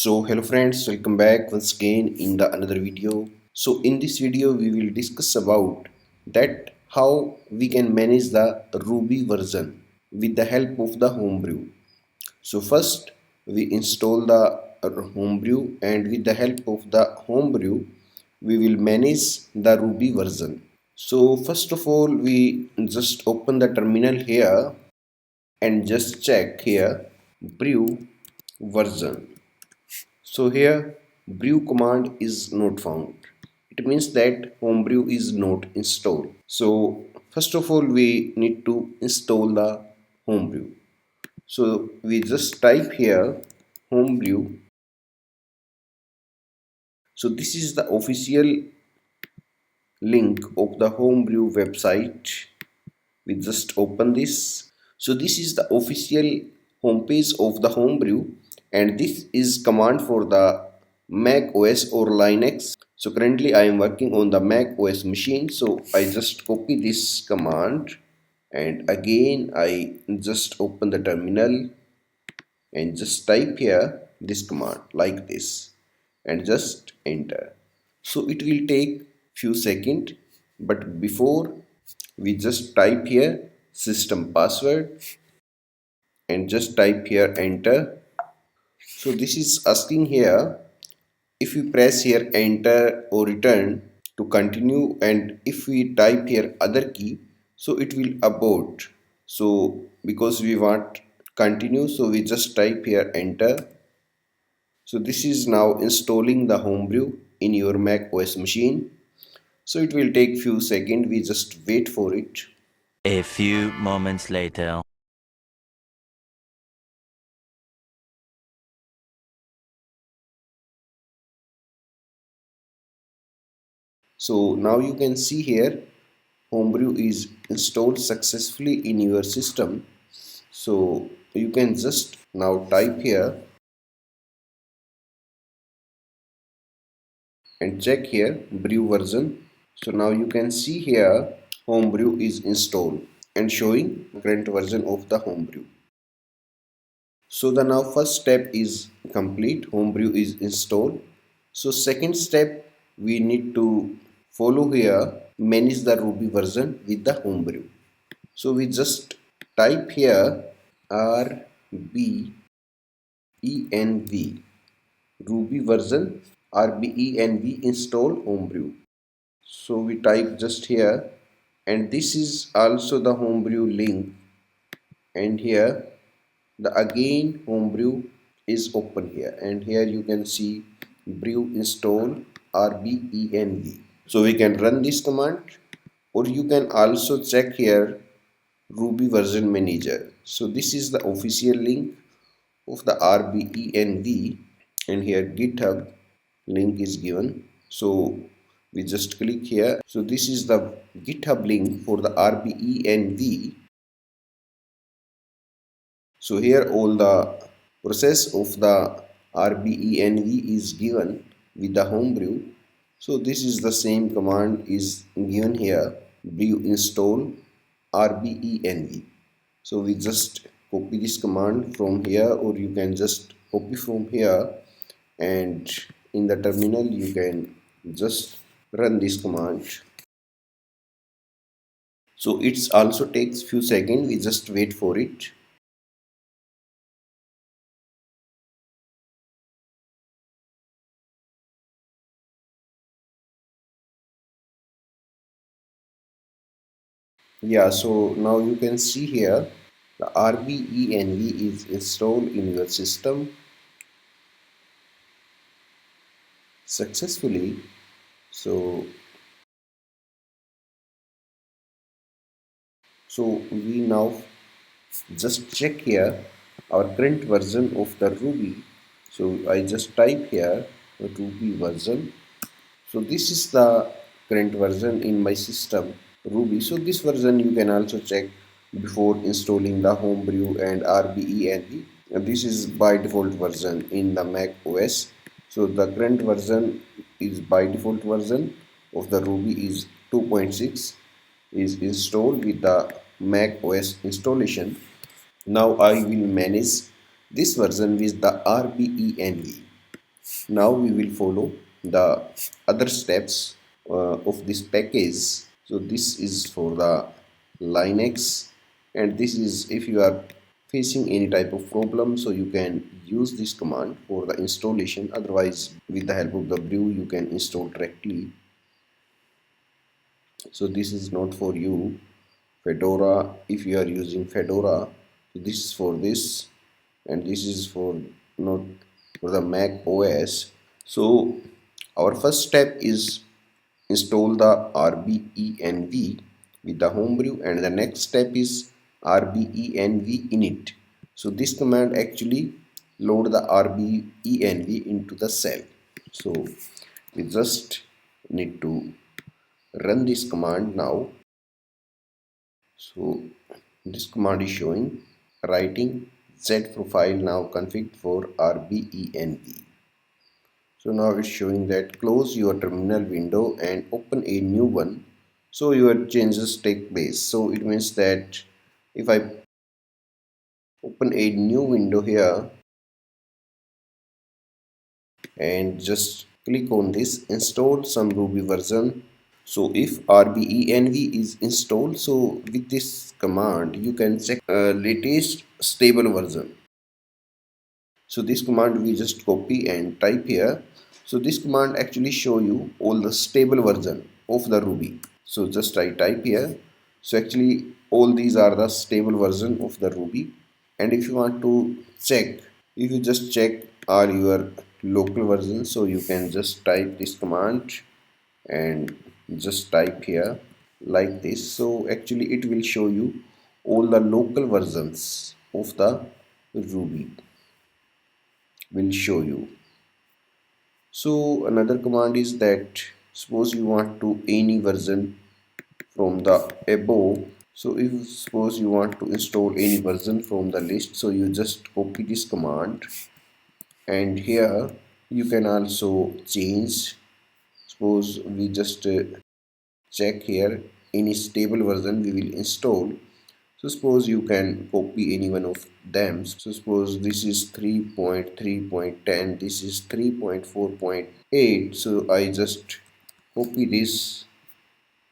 So hello friends, welcome back once again in the another video. So in this video we will discuss about that how we can manage the Ruby version with the help of the Homebrew. So first we install the Homebrew, and with the help of the Homebrew we will manage the Ruby version. So first of all we just open the terminal here and just check here brew version. So here brew command is not found. It means that Homebrew is not installed. So first of all we need to install the Homebrew. So we just type here Homebrew. So this is the official link of the Homebrew website. We just open this. So this is the official homepage of the Homebrew, and this is command for the Mac OS or Linux. So currently I am working on the Mac OS machine, so I just copy this command and again I just open the terminal and just type here this command like this and just enter. So it will take few seconds, but before we just type here system password and just type here enter. So this is asking here, if we press here enter or return to continue, and if we type here other key, so it will abort. So because we want continue, so we just type here enter. So this is now installing the Homebrew in your Mac OS machine. So it will take few seconds, we just wait for it. A few moments later. So now you can see here Homebrew is installed successfully in your system. So you can just now type here and check here brew version. So now you can see here Homebrew is installed and showing current version of the Homebrew. So the now first step is complete, Homebrew is installed. So second step we need to follow here, manage the Ruby version with the Homebrew. So we just type here rbenv Ruby version rbenv install Homebrew. So we type just here, and this is also the Homebrew link, and here the again Homebrew is open here, and here you can see brew install rbenv. So we can run this command, or you can also check here Ruby version manager. So this is the official link of the rbenv, and here GitHub link is given. So we just click here. So this is the GitHub link for the rbenv. So here all the process of the rbenv is given with the Homebrew. So this is the same command is given here, brew install rbenv. So we just copy this command from here, or you can just copy from here, and in the terminal you can just run this command. So it also takes few seconds, we just wait for it. Yeah, so now you can see here the rbenv is installed in your system successfully. So we now just check here our current version of the Ruby. So I just type here the Ruby version. So this is the current version in my system Ruby. So this version you can also check before installing the Homebrew and rbenv. And this is by default version in the Mac OS. So the current version is by default version of the Ruby is 2.6 is installed with the Mac OS installation. Now I will manage this version with the rbenv. Now we will follow the other steps of this package. So this is for the Linux, and this is if you are facing any type of problem, so you can use this command for the installation. Otherwise, with the help of the brew, you can install directly. So this is not for you. Fedora, if you are using Fedora, this is for this, and this is for not for the Mac OS. So our first step is install the rbenv with the homebrew, and the next step is rbenv init. So this command actually load the rbenv into the cell. So we just need to run this command now. So this command is showing writing z profile now config for rbenv. So now it's showing that close your terminal window and open a new one, so your changes take place. So it means that if I open a new window here and just click on this install some Ruby version. So if rbenv is installed, so with this command you can check latest stable version. So this command we just copy and type here. So this command actually show you all the stable version of the Ruby. So just I type here. So actually all these are the stable version of the Ruby. And if you want to check, if you just check are your local version, so you can just type this command and just type here like this. So actually it will show you all the local versions of the Ruby will show you. So another command is that suppose you want to any version from the above. So if suppose you want to install any version from the list, so you just copy this command, and here you can also change. Suppose we just check here any stable version we will install. So suppose you can copy any one of them. So suppose this is 3.3.10, this is 3.4.8. So I just copy this,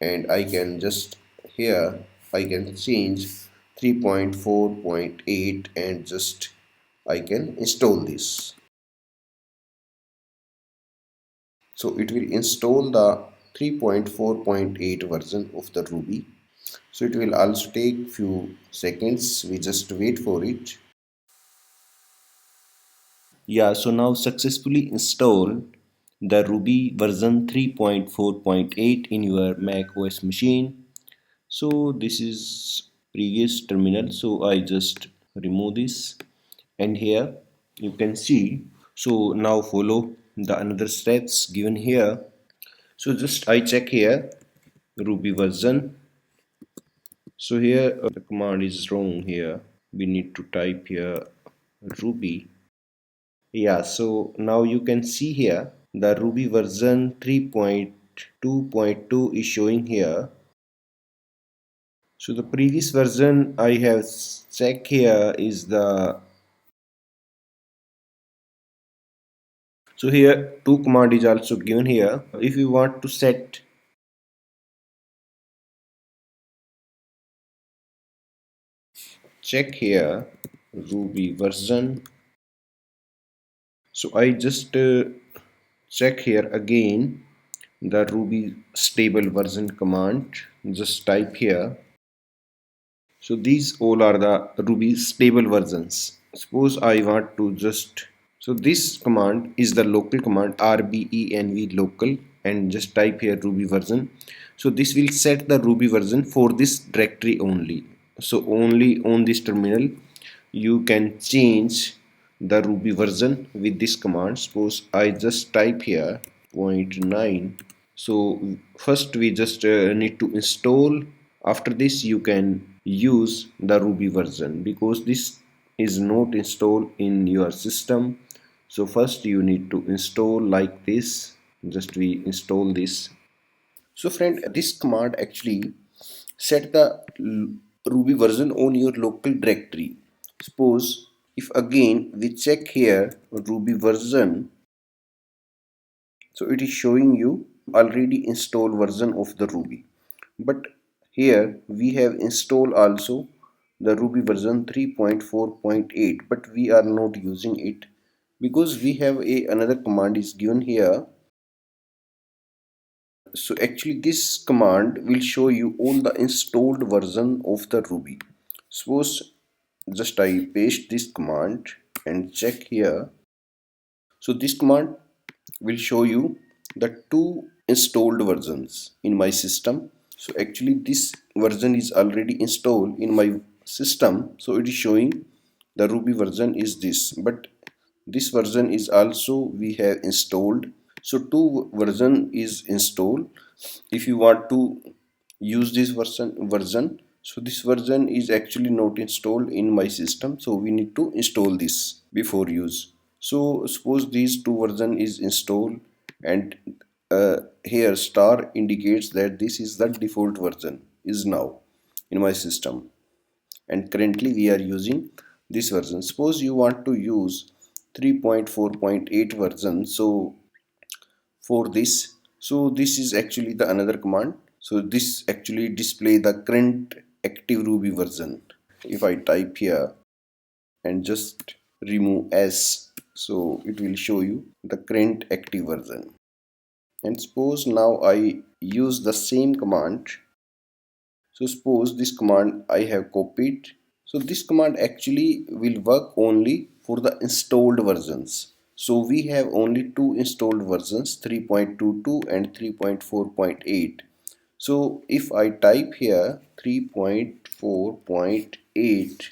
and I can just here I can change 3.4.8 and just I can install this. So it will install the 3.4.8 version of the Ruby. So it will also take few seconds. We just wait for it. Yeah, so now successfully install the Ruby version 3.4.8 in your Mac OS machine. So this is previous terminal. So I just remove this, and here you can see. So now follow the another steps given here. So just I check here Ruby version. So here the command is wrong here. We need to type here Ruby. Yeah, so now you can see here the Ruby version 3.2.2 is showing here. So the previous version I have checked here is the, so here two command is also given here. If you want to set, check here Ruby version. So I just check here again the Ruby stable version command. Just type here. So these all are the Ruby stable versions. Suppose I want to just, so this command is the local command rbenv local, and just type here Ruby version. So this will set the Ruby version for this directory only. So only on this terminal you can change the Ruby version with this command. Suppose I just type here 0.9. So first we just need to install. After this you can use the Ruby version, because this is not installed in your system. So first you need to install like this. Just we install this. So friend, this command actually set the Ruby version on your local directory. Suppose if again we check here Ruby version, So it is showing you already installed version of the Ruby, but here we have installed also the Ruby version 3.4.8, but we are not using it because we have another command is given here. So actually this command will show you all the installed version of the Ruby. Suppose just I paste this command and check here. So this command will show you the two installed versions in my system. So actually this version is already installed in my system, so it is showing the Ruby version is this, but this version is also we have installed. So two version is installed. If you want to use this version, so this version is actually not installed in my system, so we need to install this before use. So suppose these two version is installed, and here star indicates that this is the default version is now in my system, and currently we are using this version. Suppose you want to use 3.4.8 version, so for this, so this is actually the another command. So this actually display the current active Ruby version. If I type here and just remove s, so it will show you the current active version. And suppose now I use the same command. So suppose this command I have copied. So this command actually will work only for the installed versions. So we have only two installed versions, 3.22 and 3.4.8. So if I type here 3.4.8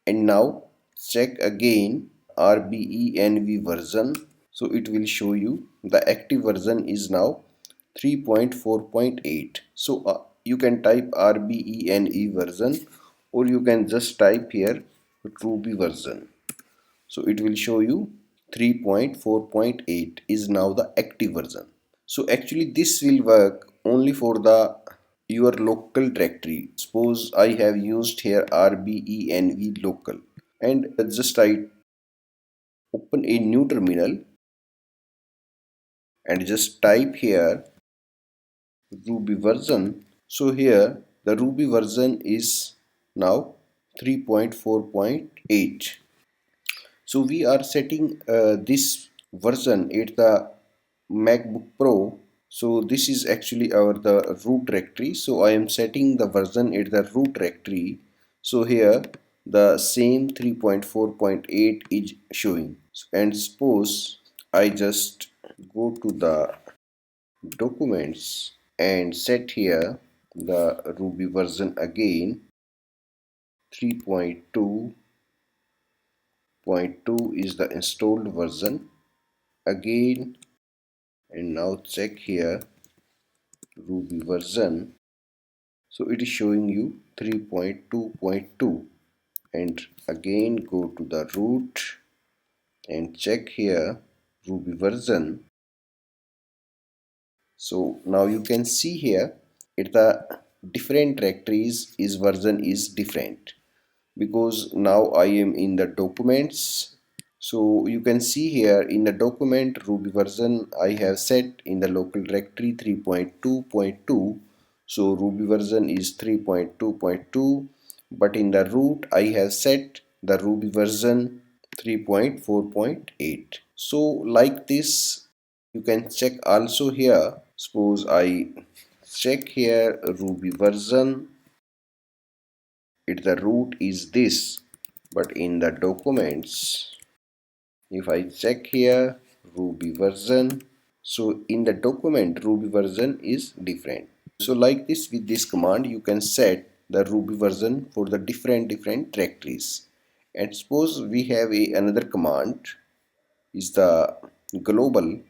and now check again rbenv version, so it will show you the active version is now 3.4.8. so you can type rbenv version, or you can just type here Ruby version, so it will show you 3.4.8 is now the active version. So actually this will work only for the your local directory. Suppose I have used here rbenv local, and just I open a new terminal and just type here Ruby version. So here the Ruby version is now 3.4.8. So we are setting this version at the MacBook Pro. So this is actually our the root directory. So I am setting the version at the root directory. So here the same 3.4.8 is showing. And suppose I just go to the documents and set here the Ruby version again 3.2.2 is the installed version again, and now check here Ruby version, so it is showing you 3.2.2, and again go to the root and check here Ruby version. So now you can see here at the different directories is version is different, because now I am in the documents. So you can see here in the document Ruby version I have set in the local directory 3.2.2. So Ruby version is 3.2.2, but in the root I have set the Ruby version 3.4.8. So like this you can check also here. Suppose I check here Ruby version, it the root is this, but in the documents if I check here Ruby version, so in the document Ruby version is different. So like this, with this command you can set the Ruby version for the different directories. And suppose we have another command is the global.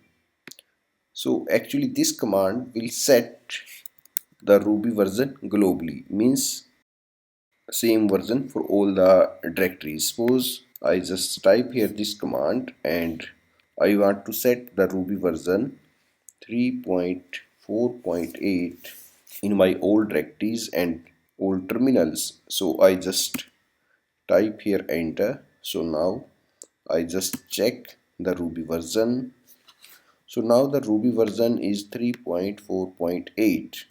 So actually this command will set the Ruby version globally, means same version for all the directories. Suppose I just type here this command and I want to set the Ruby version 3.4.8 in my old directories and old terminals. So I just type here enter. So now I just check the Ruby version. So now the Ruby version is 3.4.8.